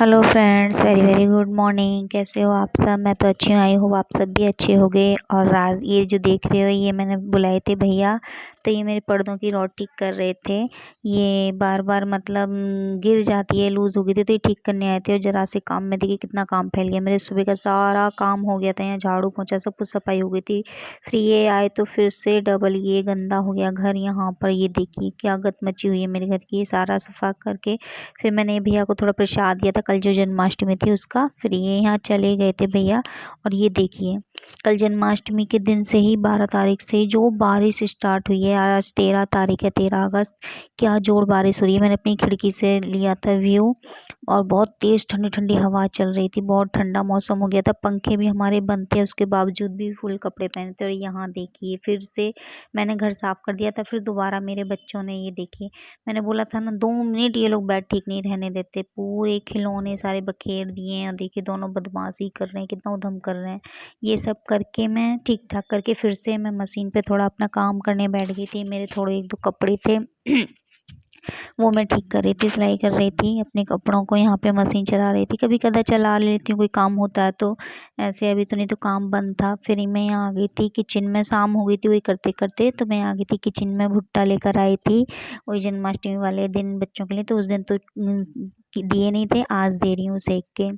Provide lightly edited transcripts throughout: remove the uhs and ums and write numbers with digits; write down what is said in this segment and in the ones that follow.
Hello friends, very very good morning. कैसे हो आप सब? मैं तो अच्छी हूँ। आई होप आप सब भी अच्छे होंगे। और राज ये जो देख रहे हो, ये मैंने बुलाए थे भैया। तो ये मेरे पर्दों की रॉड ठीक कर रहे थे। ये बार बार मतलब गिर जाती है, लूज़ हो गई थी, तो ये ठीक करने आए थे। और ज़रा से काम में देखिए कितना काम फैल गया। मेरे सुबह का सारा काम हो गया था, यहाँ झाड़ू पोंछा सब कुछ सफाई हो गई थी। फिर ये आए तो फिर से डबल ये गंदा हो गया घर। यहाँ पर ये देखिए क्या गत मची हुई है मेरे घर की। ये सारा सफा करके फिर मैंने भैया को थोड़ा प्रसाद दिया था, कल जो जन्माष्टमी थी उसका। फिर ये यहाँ चले गए थे भैया। और ये देखिए कल जन्माष्टमी के दिन से ही 12 तारीख से जो बारिश स्टार्ट हुई है। आज 13 तारीख है, 13 अगस्त। क्या जोर बारिश हो रही है। मैंने अपनी खिड़की से लिया था व्यू, और बहुत तेज़ ठंडी ठंडी हवा चल रही थी। बहुत ठंडा मौसम हो गया था। पंखे भी हमारे बंद थे, उसके बावजूद भी फुल कपड़े पहने थे। और यहाँ देखिए फिर से मैंने घर साफ़ कर दिया था। फिर दोबारा मेरे बच्चों ने, ये देखिए मैंने बोला था ना 2 मिनट ये लोग बेड ठीक नहीं रहने देते। पूरे खिलौने सारे बखेर दिए हैं, और देखिए दोनों बदमाशी कर रहे हैं, कितना उधम कर रहे हैं। ये सब करके मैं ठीक ठाक करके फिर से मैं मशीन पे थोड़ा अपना काम करने बैठ गई थी। मेरे थोड़े 1-2 कपड़े थे वो मैं ठीक कर रही थी, सिलाई कर रही थी अपने कपड़ों को। यहाँ पे मशीन चला रही थी, कभी कदा चला लेती हूँ, कोई काम होता है तो। ऐसे अभी तो नहीं तो काम बंद था। फिर मैं यहाँ आ गई थी किचन में, शाम हो गई थी वही करते करते। तो मैं आ गई थी किचन में, भुट्टा लेकर आई थी वही जन्माष्टमी वाले दिन बच्चों के लिए। तो उस दिन तो दिए नहीं थे, आज दे रही हूँ सेक के।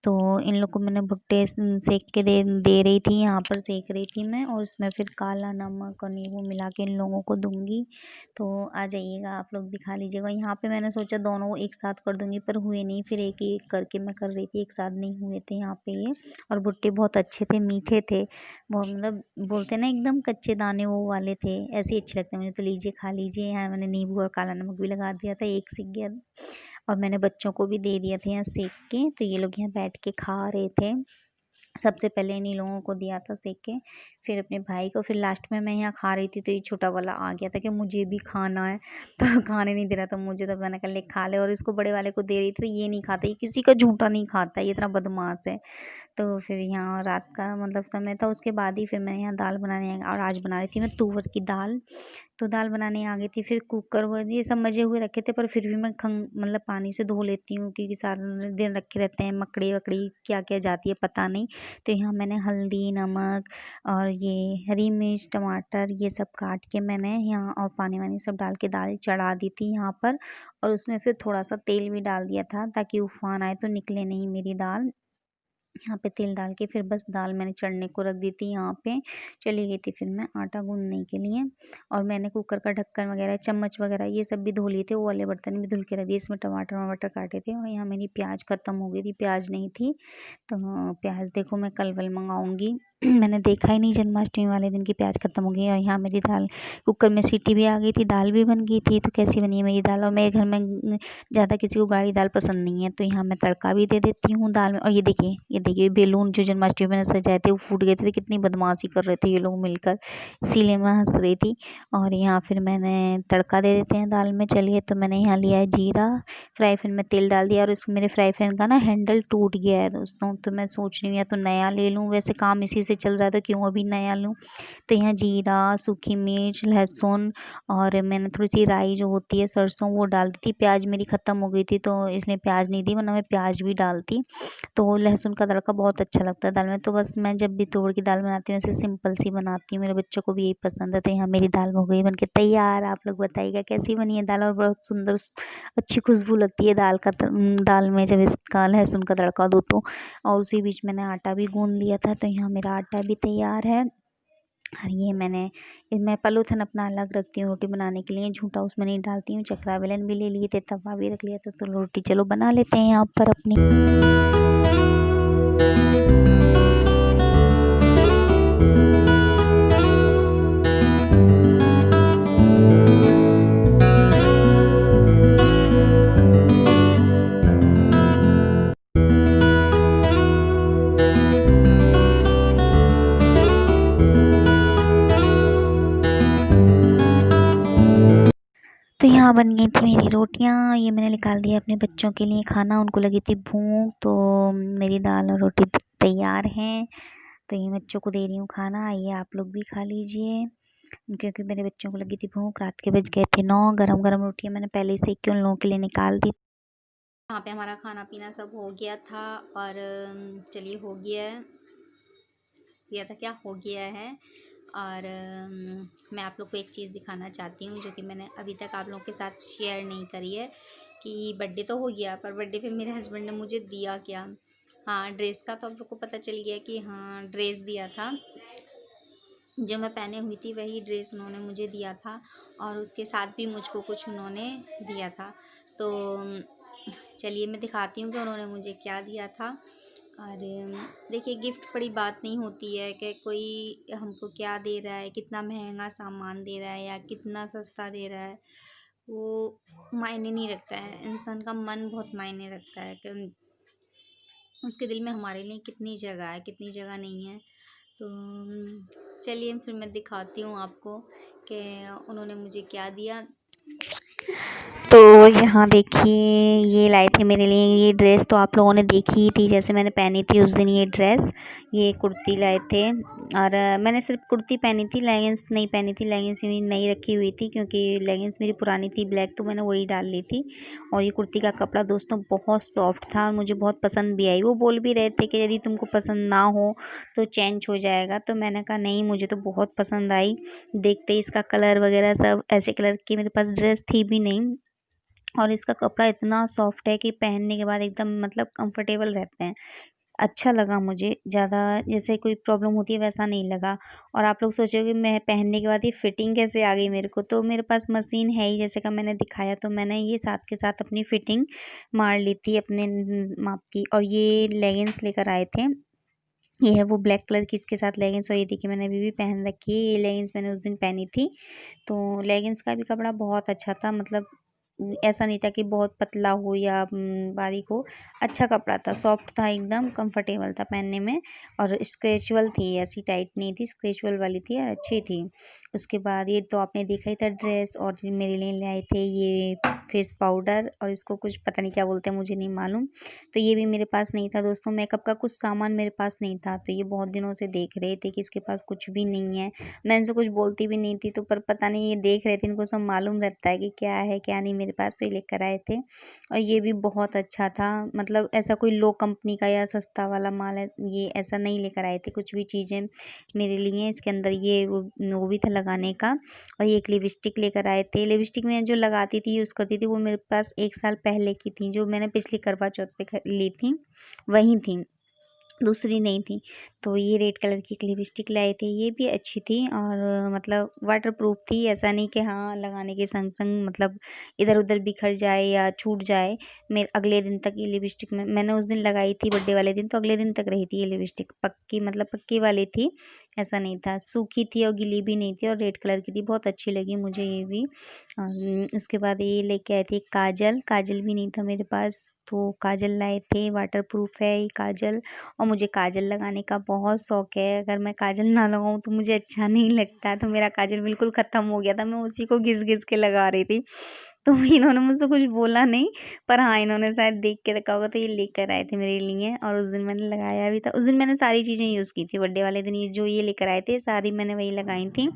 तो इन लोग को मैंने भुट्टे सेक के दे रही थी, यहाँ पर सेक रही थी मैं। और उसमें फिर काला नमक और नींबू मिला के इन लोगों को दूंगी। तो आ जाइएगा आप लोग भी खा लीजिएगा। यहाँ पे मैंने सोचा दोनों एक साथ कर दूंगी, पर हुए नहीं। फिर एक एक करके मैं कर रही थी, एक साथ नहीं हुए थे यहाँ पे ये। और भुट्टे बहुत अच्छे थे, मीठे थे। वो मतलब बोलते ना एकदम कच्चे दाने वो वाले थे, ऐसे ही अच्छे लगते हैं मुझे। तो लीजिए खा लीजिए। यहाँ मैंने नींबू और काला नमक भी लगा दिया था, एक सीख गया। और मैंने बच्चों को भी दे दिया था यहाँ सेक के। तो ये लोग यहाँ बैठ के खा रहे थे। सबसे पहले इन्हीं लोगों को दिया था सेक के, फिर अपने भाई को। फिर लास्ट में मैं यहाँ खा रही थी, तो ये छोटा वाला आ गया था कि मुझे भी खाना है। तो खाने नहीं दे रहा था मुझे, तो मैंने कहा ले खा ले। और इसको बड़े वाले को दे रही थी, तो ये नहीं खाता, ये किसी का झूठा नहीं खाता, ये इतना बदमाश है। तो फिर यहाँ रात का मतलब समय था, उसके बाद ही फिर मैं यहाँ दाल बनाने और आज बना रही थी मैं तुअर की दाल। तो दाल बनाने आ गई थी। फिर कुकर वो ये सब मजे हुए रखे थे, पर फिर भी मैं मतलब पानी से धो लेती हूँ, क्योंकि सारा दिन रखे रहते हैं, मकड़ी वकड़ी क्या क्या जाती है पता नहीं। तो यहाँ मैंने हल्दी, नमक और ये हरी मिर्च, टमाटर ये सब काट के मैंने यहाँ, और पानी वानी सब डाल के दाल चढ़ा दी थी यहाँ पर। और उसमें फिर थोड़ा सा तेल भी डाल दिया था, ताकि उफान आए तो निकले नहीं मेरी दाल। यहाँ पे तेल डाल के फिर बस दाल मैंने चढ़ने को रख दी थी। यहाँ पे चली गई थी फिर मैं आटा गूंदने के लिए। और मैंने कुकर का ढक्कन वगैरह, चम्मच वगैरह ये सब भी धो लिए थे, वो वाले बर्तन भी धुल के रख दिए। इसमें टमाटर वमाटर काटे थे। और यहाँ मेरी प्याज ख़त्म हो गई थी, प्याज नहीं थी। तो प्याज देखो मैं कल वल मंगाऊँगी। मैंने देखा ही नहीं जन्माष्टमी वाले दिन की प्याज ख़त्म हो गई। और यहाँ मेरी दाल कुकर में सीटी भी आ गई थी, दाल भी बन गई थी। तो कैसी बनी है मेरी दाल। और मेरे घर में ज़्यादा किसी को गाढ़ी दाल पसंद नहीं है, तो यहाँ मैं तड़का भी दे देती हूँ दाल में। और ये देखिए बेलून जो जन्माष्टमी में सजाए थे वो फूट गए थे। तो कितनी बदमाशी कर रहे थे ये लोग मिलकर, इसीलिए मैं हंस रही थी। और यहाँ फिर मैंने तड़का दे देते हैं दाल में। चलिए, तो मैंने यहाँ लिया है जीरा, फ्राई पैन में तेल डाल दिया। और उसको मेरे फ्राई पैन का ना हैंडल टूट गया है दोस्तों, तो मैं सोच रही हूँ या तो नया ले लूँ। वैसे काम इसी से चल रहा है, तो क्यों अभी नया लूँ। तो यहाँ जीरा, सूखी मिर्च, लहसुन और मैंने थोड़ी सी राई जो होती है सरसों वो डाल दी थी। प्याज मेरी ख़त्म हो गई थी, तो इसलिए प्याज नहीं दी, वरना मैं प्याज भी डालती। तो लहसुन का तड़का बहुत अच्छा लगता है दाल में। तो बस मैं जब भी तुअर की दाल बनाती हूँ ऐसे सिंपल सी बनाती हूँ, मेरे बच्चों को भी यही पसंद है। तो यहाँ मेरी दाल हो गई बनके तैयार। आप लोग बताइएगा कैसी बनी है दाल। और बहुत सुंदर अच्छी खुशबू लगती है दाल में जब इसका लहसुन का तड़का दो तो। और उसी बीच मैंने आटा भी गूंद लिया था, तो यहाँ मेरा आटा भी तैयार है। और ये मैं पॉलीथिन अपना अलग रखती हूँ रोटी बनाने के लिए, झूठा उसमें नहीं डालती हूँ। चकला बेलन भी ले लिए थे, तवा भी रख लिया था। तो रोटी चलो बना लेते हैं यहाँ पर अपनी। तो यहाँ बन गई थी मेरी रोटियाँ। ये मैंने निकाल दिया अपने बच्चों के लिए खाना, उनको लगी थी भूख। तो मेरी दाल और रोटी तैयार हैं, तो ये बच्चों को दे रही हूँ खाना। आइए आप लोग भी खा लीजिए, क्योंकि मेरे बच्चों को लगी थी भूख। रात के बज गए थे 9। गरम गरम रोटियाँ मैंने पहले ही सेक के उन लोगों के लिए निकाल दी। यहाँ पे हमारा खाना पीना सब हो गया था और चलिए हो गया है। और मैं आप लोग को एक चीज़ दिखाना चाहती हूँ जो कि मैंने अभी तक आप लोगों के साथ शेयर नहीं करी है कि बर्थडे तो हो गया पर बर्थडे पे मेरे हस्बैंड ने मुझे दिया क्या। हाँ, ड्रेस का तो आप लोग को पता चल गया कि हाँ ड्रेस दिया था, जो मैं पहने हुई थी वही ड्रेस उन्होंने मुझे दिया था और उसके साथ भी मुझको कुछ उन्होंने दिया था। तो चलिए मैं दिखाती हूँ कि उन्होंने मुझे क्या दिया था। और देखिए, गिफ्ट बड़ी बात नहीं होती है कि कोई हमको क्या दे रहा है, कितना महंगा सामान दे रहा है या कितना सस्ता दे रहा है, वो मायने नहीं रखता है। इंसान का मन बहुत मायने रखता है कि उसके दिल में हमारे लिए कितनी जगह है, कितनी जगह नहीं है। तो चलिए फिर मैं दिखाती हूँ आपको कि उन्होंने मुझे क्या दिया। तो यहाँ देखिए, ये लाए थे मेरे लिए ये ड्रेस, तो आप लोगों ने देखी ही थी जैसे मैंने पहनी थी उस दिन ये ड्रेस। ये कुर्ती लाए थे और मैंने सिर्फ कुर्ती पहनी थी, लेगिंग्स नहीं पहनी थी। लेगिंग्स यूँ नहीं रखी हुई थी क्योंकि लेगिंग्स मेरी पुरानी थी ब्लैक, तो मैंने वही डाल ली थी। और ये कुर्ती का कपड़ा दोस्तों बहुत सॉफ्ट था और मुझे बहुत पसंद भी आई। वो बोल भी रहे थे कि यदि तुमको पसंद ना हो तो चेंज हो जाएगा, तो मैंने कहा नहीं, मुझे तो बहुत पसंद आई। देखते ही इसका कलर वगैरह सब ऐसे कलर की मेरे पास ड्रेस थी भी नहीं, और इसका कपड़ा इतना सॉफ्ट है कि पहनने के बाद एकदम मतलब कंफर्टेबल रहते हैं। अच्छा लगा मुझे, ज़्यादा जैसे कोई प्रॉब्लम होती है वैसा नहीं लगा। और आप लोग सोचोगे मैं पहनने के बाद ये फिटिंग कैसे आ गई मेरे को, तो मेरे पास मशीन है ही, जैसे कि मैंने दिखाया, तो मैंने ये साथ के साथ अपनी फिटिंग मार ली थी अपने माप की। और ये लेगिंग्स लेकर आए थे, ये है वो ब्लैक कलर की इसके साथ लेगिंग्स, और ये देखिए मैंने अभी भी पहन रखी है। ये लेगिंग्स मैंने उस दिन पहनी थी। तो लेगिंग्स का भी कपड़ा बहुत अच्छा था, मतलब ऐसा नहीं था कि बहुत पतला हो या बारीक हो। अच्छा कपड़ा था, सॉफ्ट था, एकदम कंफर्टेबल था पहनने में। और स्ट्रेचेबल थी, ऐसी टाइट नहीं थी, स्ट्रेचेबल वाली थी और अच्छी थी। उसके बाद ये तो आपने देखा ही था ड्रेस, और मेरे लिए ले आए थे ये फेस पाउडर, और इसको कुछ पता नहीं क्या बोलते हैं, मुझे नहीं मालूम। तो ये भी मेरे पास नहीं था दोस्तों, मेकअप का कुछ सामान मेरे पास नहीं था। तो ये बहुत दिनों से देख रहे थे कि इसके पास कुछ भी नहीं है। मैं इनसे कुछ बोलती भी नहीं थी, तो पर पता नहीं ये देख रहे थे, इनको सब मालूम रहता है कि क्या है क्या नहीं मेरे पास, तो ये लेकर आए थे। और ये भी बहुत अच्छा था, मतलब ऐसा कोई लो कंपनी का या सस्ता वाला माल है ये, ऐसा नहीं लेकर आए थे कुछ भी चीज़ें मेरे लिए। इसके अंदर ये वो भी था लगाने का। और ये एक लिपस्टिक लेकर आए थे। लिपस्टिक मैं जो लगाती थी, यूज़ करती थी, वो मेरे पास 1 साल पहले की थी, जो मैंने पिछली करवा चौथ पे ली थी, वही थी, दूसरी नहीं थी। तो ये रेड कलर की एक लिपस्टिक लाए थे, ये भी अच्छी थी और मतलब वाटरप्रूफ थी। ऐसा नहीं कि हाँ लगाने के संग-संग मतलब इधर-उधर बिखर जाए या छूट जाए। मैं अगले दिन तक ये लिपस्टिक मैंने उस दिन लगाई थी बर्थडे वाले दिन, तो अगले दिन तक रही थी ये लिपस्टिक, पक्की मतलब पक्की वाली थी। ऐसा नहीं था, सूखी थी और गीली भी नहीं थी, और रेड कलर की थी, बहुत अच्छी लगी मुझे ये भी। उसके बाद ये लेके आए थे काजल, काजल भी नहीं था मेरे पास, तो काजल लाए थे। वाटरप्रूफ है ये काजल, और मुझे काजल लगाने का बहुत शौक है। अगर मैं काजल ना लगाऊँ तो मुझे अच्छा नहीं लगता, तो मेरा काजल बिल्कुल ख़त्म हो गया था, मैं उसी को घिस-घिस के लगा रही थी। तो इन्होंने मुझसे कुछ बोला नहीं, पर हाँ, इन्होंने शायद देख के रखा होगा, तो ये लेकर आए थे मेरे लिए, और उस दिन मैंने लगाया भी था। उस दिन मैंने सारी चीज़ें यूज़ की थी, बर्थडे वाले दिन ये जो ये लेकर आए थे सारी मैंने वही लगाई थी।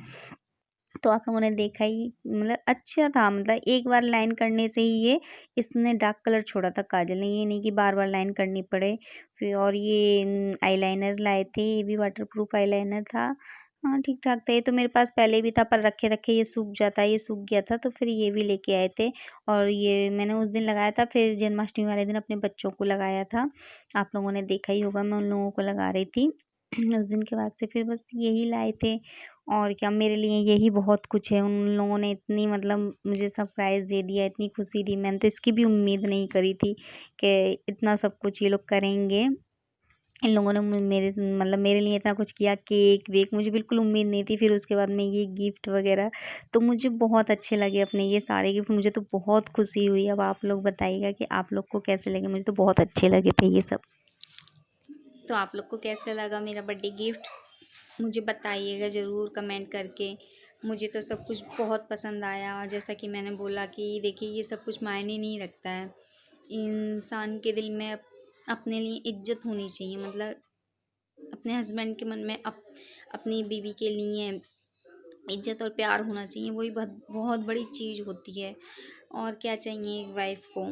तो आप लोगों ने देखा ही, मतलब अच्छा था, मतलब एक बार लाइन करने से ही ये इसने डार्क कलर छोड़ा था काजल ने, ये नहीं कि बार-बार लाइन करनी पड़े। फिर और ये आईलाइनर लाए थे, ये भी वाटरप्रूफ आईलाइनर था। हाँ, ठीक-ठाक था, ये तो मेरे पास पहले भी था, पर रखे-रखे ये सूख जाता है, ये सूख गया था, तो फिर ये भी लेके आए थे। और ये मैंने उस दिन लगाया था, फिर जन्माष्टमी वाले दिन अपने बच्चों को लगाया था। आप लोगों ने देखा ही होगा, मैं उन लोगों को लगा रही थी। उस दिन के बाद से फिर बस यही लाए थे। और क्या, मेरे लिए यही बहुत कुछ है। उन लोगों ने इतनी मतलब मुझे सरप्राइज़ दे दिया, इतनी खुशी दी, मैंने तो इसकी भी उम्मीद नहीं करी थी कि इतना सब कुछ ये लोग करेंगे। इन लोगों ने मेरे मतलब मेरे लिए इतना कुछ किया, केक-वेक, मुझे बिल्कुल उम्मीद नहीं थी। फिर उसके बाद में ये गिफ्ट वग़ैरह, तो मुझे बहुत अच्छे लगे अपने ये सारे गिफ्ट, मुझे तो बहुत खुशी हुई। अब आप लोग बताइएगा कि आप लोग को कैसे लगे? मुझे तो बहुत अच्छे लगे थे ये सब। तो आप लोग को कैसा लगा मेरा बर्थडे गिफ्ट? मुझे बताइएगा ज़रूर कमेंट करके। मुझे तो सब कुछ बहुत पसंद आया, और जैसा कि मैंने बोला कि देखिए ये सब कुछ मायने नहीं रखता है। इंसान के दिल में अपने लिए इज़्ज़त होनी चाहिए, मतलब अपने हस्बैंड के मन में अपनी बीवी के लिए इज़्ज़त और प्यार होना चाहिए, वही बहुत बहुत बड़ी चीज़ होती है। और क्या चाहिए एक वाइफ़ को।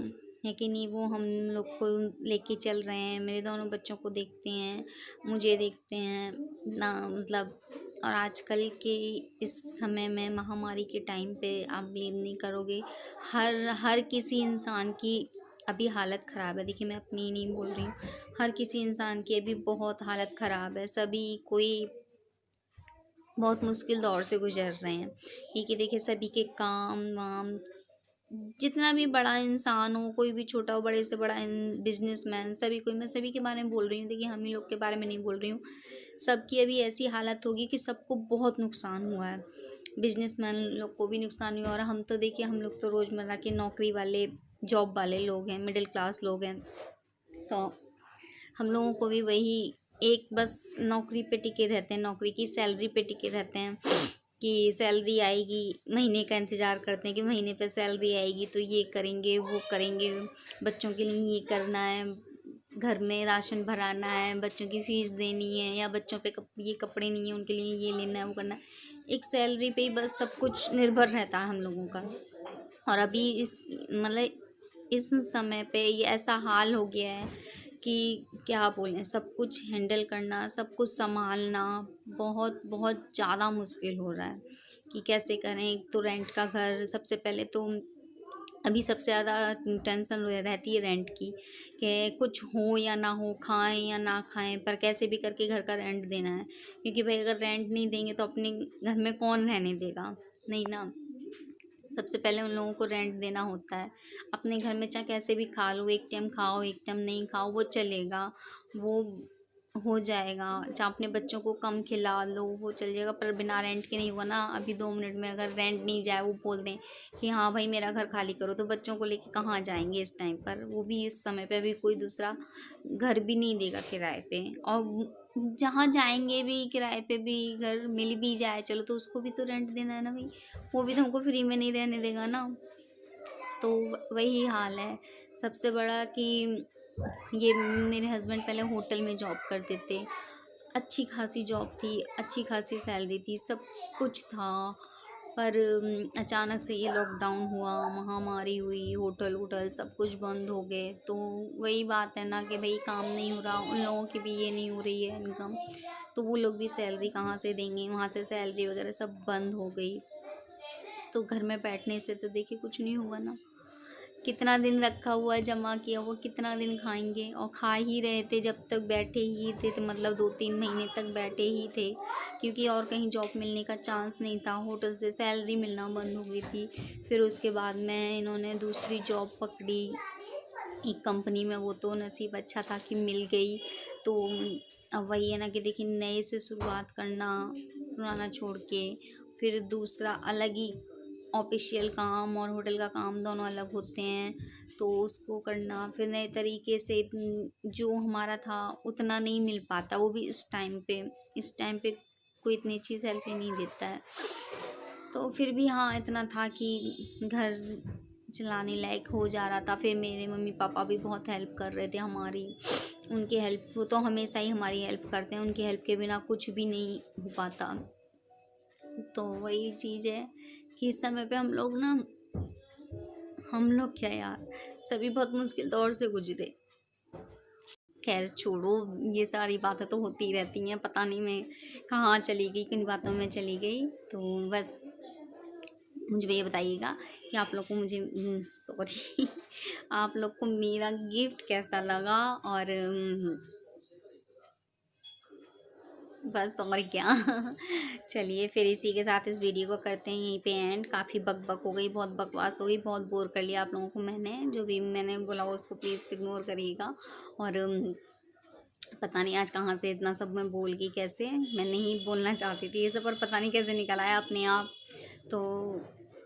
है कि नहीं, वो हम लोग को लेके चल रहे हैं, मेरे दोनों बच्चों को देखते हैं, मुझे देखते हैं ना, मतलब। और आजकल के इस समय में महामारी के टाइम पे आप बिलीव नहीं करोगे, हर हर किसी इंसान की अभी हालत ख़राब है। देखिए, मैं अपनी नहीं बोल रही हूँ, हर किसी इंसान की अभी बहुत हालत ख़राब है। सभी कोई बहुत मुश्किल दौर से गुजर रहे हैं। ये कि देखिए, सभी के काम वाम, जितना भी बड़ा इंसान हो, कोई भी छोटा हो, बड़े से बड़ा बिजनेसमैन, सभी कोई, मैं सभी के बारे में बोल रही हूँ। देखिए, हम ही लोग के बारे में नहीं बोल रही हूँ। सबकी अभी ऐसी हालत होगी कि सबको बहुत नुकसान हुआ है। बिजनेसमैन लोग को भी नुकसान हुआ, और हम तो देखिए, हम लोग तो रोज़मर्रा के नौकरी वाले, जॉब वाले लोग हैं, मिडिल क्लास लोग हैं। तो हम लोगों को भी वही एक बस नौकरी पे टिके रहते हैं, नौकरी की सैलरी पे टिके रहते हैं कि सैलरी आएगी, महीने का इंतज़ार करते हैं कि महीने पे सैलरी आएगी तो ये करेंगे, वो करेंगे, बच्चों के लिए ये करना है, घर में राशन भराना है, बच्चों की फ़ीस देनी है, या बच्चों पे ये कपड़े नहीं हैं उनके लिए ये लेना है, वो करना है। एक सैलरी पे ही बस सब कुछ निर्भर रहता है हम लोगों का। और अभी इस मतलब इस समय पे ये ऐसा हाल हो गया है कि क्या बोलें, सब कुछ हैंडल करना, सब कुछ सँभालना बहुत बहुत ज़्यादा मुश्किल हो रहा है कि कैसे करें। एक तो रेंट का घर, सबसे पहले तो अभी सबसे ज़्यादा टेंशन रहती है रेंट की, कि कुछ हो या ना हो, खाएं या ना खाएं, पर कैसे भी करके घर का रेंट देना है। क्योंकि भाई, अगर रेंट नहीं देंगे तो अपने घर में कौन रहने देगा, नहीं ना। सबसे पहले उन लोगों को रेंट देना होता है। अपने घर में चाहे कैसे भी खा लो, एक टाइम खाओ, एक टाइम नहीं खाओ, वो चलेगा, वो हो जाएगा। चाहे अपने बच्चों को कम खिला लो, वो चल जाएगा, पर बिना रेंट के नहीं होगा ना। अभी 2 मिनट में अगर रेंट नहीं जाए, वो बोल दें कि हाँ भाई मेरा घर खाली करो, तो बच्चों को लेके कहाँ जाएंगे इस टाइम पर। वो भी इस समय पे अभी कोई दूसरा घर भी नहीं देगा किराए पे, और जहाँ जाएंगे भी किराए पे भी घर मिल भी जाए चलो, तो उसको भी तो रेंट देना है ना भाई, वो भी तो हमको फ्री में नहीं रहने देगा ना। तो वही हाल है सबसे बड़ा कि ये मेरे हस्बैंड पहले होटल में जॉब करते थे, अच्छी खासी जॉब थी, अच्छी खासी सैलरी थी, सब कुछ था। पर अचानक से ये लॉकडाउन हुआ, महामारी हुई, होटल वोटल सब कुछ बंद हो गए। तो वही बात है ना कि भाई, काम नहीं हो रहा, उन लोगों की भी ये नहीं हो रही है इनकम, तो वो लोग भी सैलरी कहाँ से देंगे, वहाँ से सैलरी वगैरह सब बंद हो गई। तो घर में बैठने से तो देखिए कुछ नहीं होगा ना। कितना दिन रखा हुआ है, जमा किया हुआ, कितना दिन खाएंगे, और खा ही रहे थे जब तक बैठे ही थे, तो मतलब 2-3 महीने तक बैठे ही थे, क्योंकि और कहीं जॉब मिलने का चांस नहीं था, होटल से सैलरी मिलना बंद हो गई थी। फिर उसके बाद में इन्होंने दूसरी जॉब पकड़ी एक कंपनी में, वो तो नसीब अच्छा था कि मिल गई। तो अब वही है ना कि देखिए, नए से शुरुआत करना, पुराना छोड़ के, फिर दूसरा अलग ही ऑफिशियल काम और होटल का काम दोनों अलग होते हैं, तो उसको करना फिर नए तरीके से। जो हमारा था उतना नहीं मिल पाता, वो भी इस टाइम पे कोई इतनी अच्छी सैलरी नहीं देता है। तो फिर भी हाँ, इतना था कि घर चलाने लायक हो जा रहा था। फिर मेरे मम्मी पापा भी बहुत हेल्प कर रहे थे हमारी, उनकी हेल्प, वो तो हमेशा ही हमारी हेल्प करते हैं, उनकी हेल्प के बिना कुछ भी नहीं हो पाता। तो वही चीज़ है कि इस समय पे हम लोग क्या यार, सभी बहुत मुश्किल दौर से गुजरे। खैर छोड़ो, ये सारी बातें तो होती ही रहती हैं, पता नहीं मैं कहाँ चली गई, किन बातों में चली गई। तो बस मुझे ये बताइएगा कि आप लोग को मुझे सॉरी आप लोग को मेरा गिफ्ट कैसा लगा, और बस और क्या चलिए, फिर इसी के साथ इस वीडियो को करते हैं यहीं पे एंड। काफ़ी बक हो गई, बहुत बकवास हो गई, बहुत बोर कर लिया आप लोगों को मैंने, जो भी मैंने बोला उसको प्लीज़ इग्नोर करिएगा। और पता नहीं आज कहाँ से इतना सब मैं बोल गई, कैसे मैं नहीं बोलना चाहती थी ये सब, पर पता नहीं कैसे निकल आया अपने आप। तो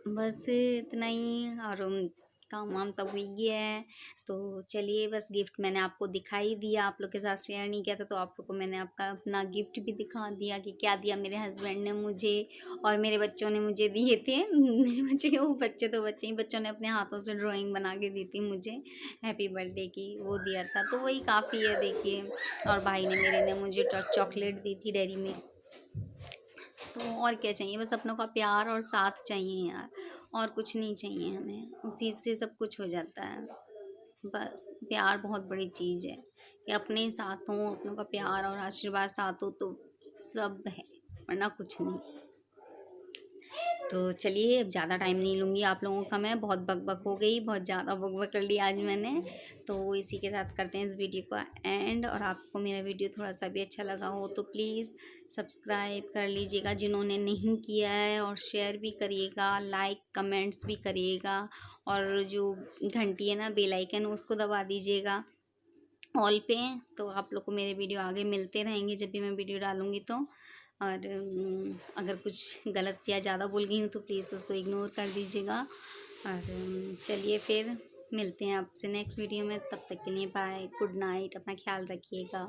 बस इतना ही, और काम वाम सब हो गया है। तो चलिए, बस गिफ्ट मैंने आपको दिखाई दिया, आप लोग के साथ शेयर नहीं किया था, तो आप लोग को मैंने आपका अपना गिफ्ट भी दिखा दिया कि क्या दिया मेरे हस्बैंड ने मुझे और मेरे बच्चों ने मुझे दिए थे मेरे बच्चे, वो बच्चे तो बच्चे ही, बच्चों ने अपने हाथों से ड्राइंग बना के दी थी मुझे हैप्पी बर्थडे की, वो दिया था। तो वही काफ़ी है देखिए। और भाई ने मेरे ने मुझे चॉकलेट दी थी डेयरी मिल्क। तो और क्या चाहिए, बस अपनों का प्यार और साथ चाहिए यार, और कुछ नहीं चाहिए हमें, उसी से सब कुछ हो जाता है। बस प्यार बहुत बड़ी चीज़ है कि अपने साथ हों, अपनों का प्यार और आशीर्वाद साथ हो तो सब है, वरना कुछ नहीं। तो चलिए अब ज़्यादा टाइम नहीं लूँगी आप लोगों का, मैं बहुत बक-बक हो गई, बहुत ज़्यादा बक-बक कर ली आज मैंने। तो इसी के साथ करते हैं इस वीडियो का एंड, और आपको मेरा वीडियो थोड़ा-सा भी अच्छा लगा हो तो प्लीज़ सब्सक्राइब कर लीजिएगा जिन्होंने नहीं किया है, और शेयर भी करिएगा, लाइक, कमेंट्स भी करिएगा, और जो घंटी है ना बेल आइकन उसको दबा दीजिएगा ऑल पे। तो आप लोग को मेरे वीडियो आगे मिलते रहेंगे जब भी मैं वीडियो डालूँगी तो। और अगर कुछ गलत या ज़्यादा बोल गई हूँ तो प्लीज़ उसको इग्नोर कर दीजिएगा। और चलिए फिर मिलते हैं आपसे नेक्स्ट वीडियो में, तब तक के लिए बाय, गुड नाइट, अपना ख्याल रखिएगा।